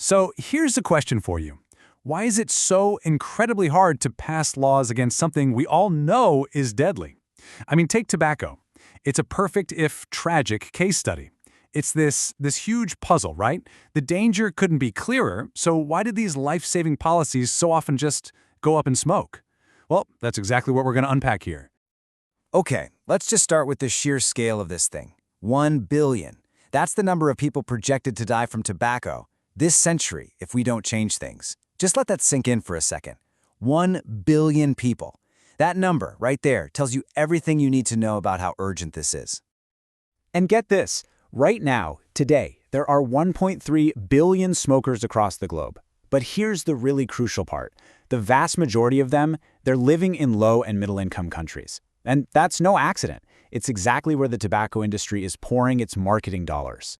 So here's a question for you. Why is it so incredibly hard to pass laws against something we all know is deadly? I mean, take tobacco. It's a perfect, if tragic, case study. It's this huge puzzle, right? The danger couldn't be clearer, so why did these life-saving policies so often just go up in smoke? Well, that's exactly what we're going to unpack here. Okay, let's just start with the sheer scale of this thing. 1 billion. That's the number of people projected to die from tobacco this century if we don't change things. Just let that sink in for a second. 1 billion people. That number right there tells you everything you need to know about how urgent this is. And get this, right now, today, there are 1.3 billion smokers across the globe. But here's the really crucial part. The vast majority of them, they're living in low and middle-income countries. And that's no accident. It's exactly where the tobacco industry is pouring its marketing dollars.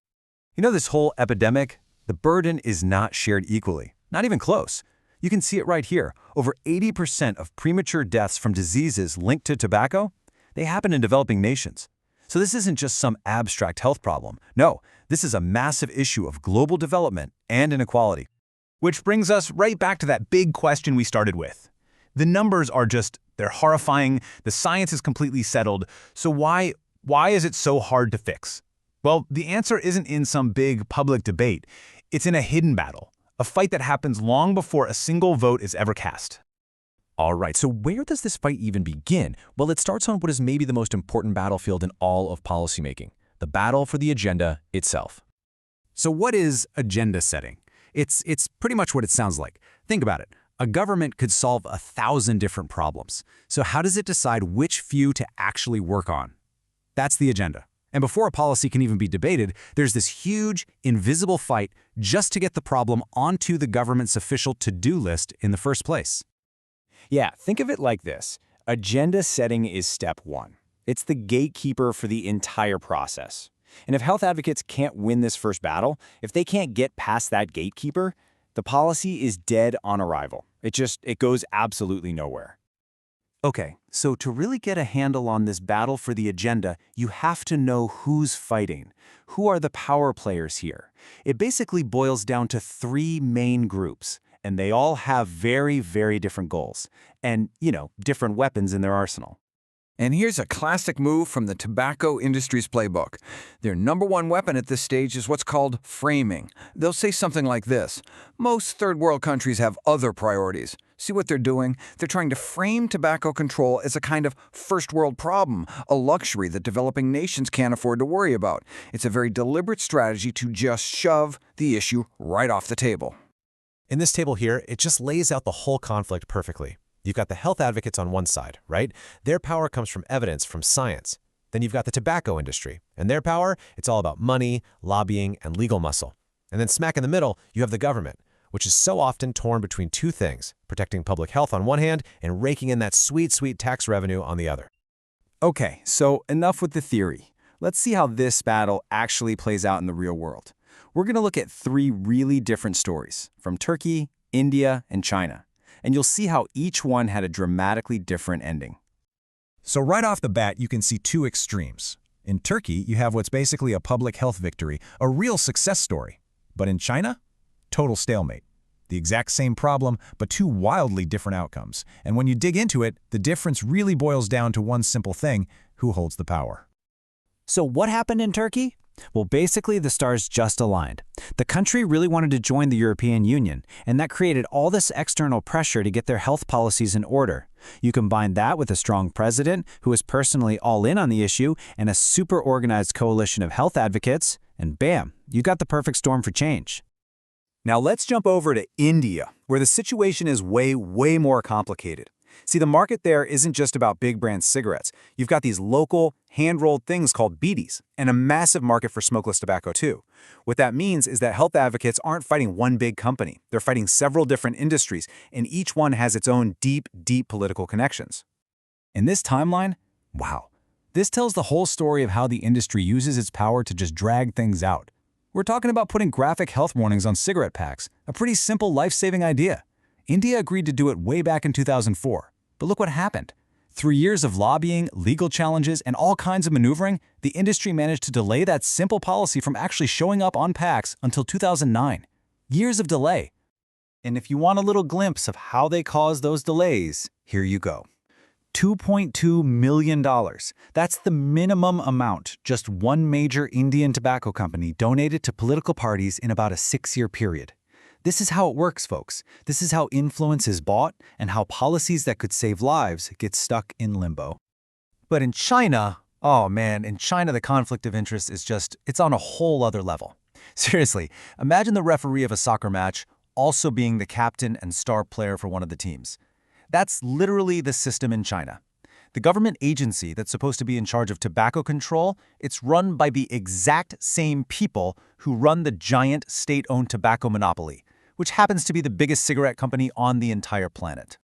You know, this whole epidemic, the burden is not shared equally, not even close. You can see it right here. Over 80% of premature deaths from diseases linked to tobacco, they happen in developing nations. So this isn't just some abstract health problem. No, this is a massive issue of global development and inequality. Which brings us right back to that big question we started with. The numbers are they're horrifying, the science is completely settled, so why is it so hard to fix? Well, the answer isn't in some big public debate. It's in a hidden battle, a fight that happens long before a single vote is ever cast. All right, so where does this fight even begin? Well, it starts on what is maybe the most important battlefield in all of policymaking, the battle for the agenda itself. So what is agenda setting? It's pretty much what it sounds like. Think about it. A government could solve 1,000 different problems. So how does it decide which few to actually work on? That's the agenda. And before a policy can even be debated, there's this huge, invisible fight just to get the problem onto the government's official to-do list in the first place. Yeah, think of it like this. Agenda setting is step one. It's the gatekeeper for the entire process. And if health advocates can't win this first battle, if they can't get past that gatekeeper, the policy is dead on arrival. It goes absolutely nowhere. Okay, so to really get a handle on this battle for the agenda, you have to know who's fighting. Who are the power players here? It basically boils down to 3 main groups, and they all have very, very different goals and, different weapons in their arsenal. And here's a classic move from the tobacco industry's playbook. Their number one weapon at this stage is what's called framing. They'll say something like this: most third world countries have other priorities. See what they're doing? They're trying to frame tobacco control as a kind of first world problem, a luxury that developing nations can't afford to worry about. It's a very deliberate strategy to just shove the issue right off the table. In this table here, it just lays out the whole conflict perfectly. You've got the health advocates on one side, right? Their power comes from evidence, from science. Then you've got the tobacco industry, and their power, it's all about money, lobbying, and legal muscle. And then smack in the middle, you have the government, which is so often torn between 2 things, protecting public health on one hand and raking in that sweet, sweet tax revenue on the other. Okay, so enough with the theory. Let's see how this battle actually plays out in the real world. We're going to look at 3 really different stories from Turkey, India, and China. And you'll see how each one had a dramatically different ending. So right off the bat, you can see 2 extremes. In Turkey, you have what's basically a public health victory, a real success story. But in China, total stalemate. The exact same problem, but 2 wildly different outcomes. And when you dig into it, the difference really boils down to one simple thing: who holds the power. So what happened in Turkey? Well, basically, the stars just aligned. The country really wanted to join the European Union, and that created all this external pressure to get their health policies in order. You combine that with a strong president who is personally all in on the issue and a super organized coalition of health advocates, and bam, you got the perfect storm for change. Now let's jump over to India, where the situation is way, way more complicated. See, the market there isn't just about big brand cigarettes. You've got these local, hand-rolled things called bidis, and a massive market for smokeless tobacco too. What that means is that health advocates aren't fighting one big company. They're fighting several different industries, and each one has its own deep, deep political connections. In this timeline, wow, this tells the whole story of how the industry uses its power to just drag things out. We're talking about putting graphic health warnings on cigarette packs, a pretty simple life-saving idea. India agreed to do it way back in 2004. But look what happened. Through years of lobbying, legal challenges, and all kinds of maneuvering, the industry managed to delay that simple policy from actually showing up on packs until 2009. Years of delay. And if you want a little glimpse of how they cause those delays, here you go. $2.2 million. That's the minimum amount just one major Indian tobacco company donated to political parties in about a 6-year period. This is how it works, folks. This is how influence is bought and how policies that could save lives get stuck in limbo. But in China, oh man, in China the conflict of interest is it's on a whole other level. Seriously, imagine the referee of a soccer match also being the captain and star player for one of the teams. That's literally the system in China. The government agency that's supposed to be in charge of tobacco control, it's run by the exact same people who run the giant state-owned tobacco monopoly, which happens to be the biggest cigarette company on the entire planet.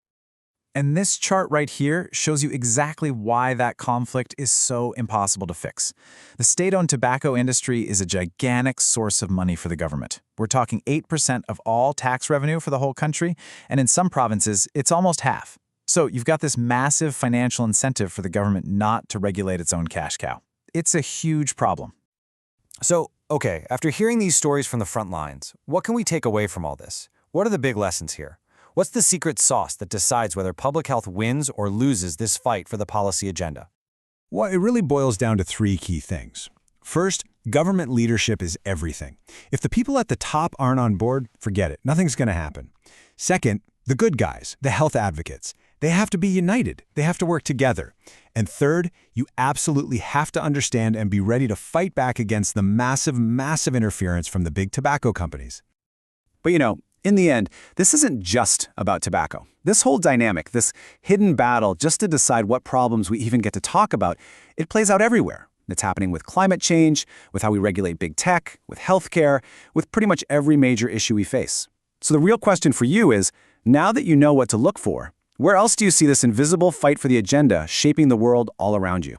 And this chart right here shows you exactly why that conflict is so impossible to fix. The state-owned tobacco industry is a gigantic source of money for the government. We're talking 8% of all tax revenue for the whole country, and in some provinces, it's almost half. So you've got this massive financial incentive for the government not to regulate its own cash cow. It's a huge problem. So, okay, after hearing these stories from the front lines, what can we take away from all this? What are the big lessons here? What's the secret sauce that decides whether public health wins or loses this fight for the policy agenda? Well, it really boils down to 3 key things. First, government leadership is everything. If the people at the top aren't on board, forget it. Nothing's going to happen. Second, the good guys, the health advocates, they have to be united. They have to work together. And third, you absolutely have to understand and be ready to fight back against the massive interference from the big tobacco companies. But in the end, this isn't just about tobacco. This whole dynamic, this hidden battle just to decide what problems we even get to talk about, it plays out everywhere. It's happening with climate change, with how we regulate big tech, with healthcare, with pretty much every major issue we face. So the real question for you is, now that you know what to look for, where else do you see this invisible fight for the agenda shaping the world all around you?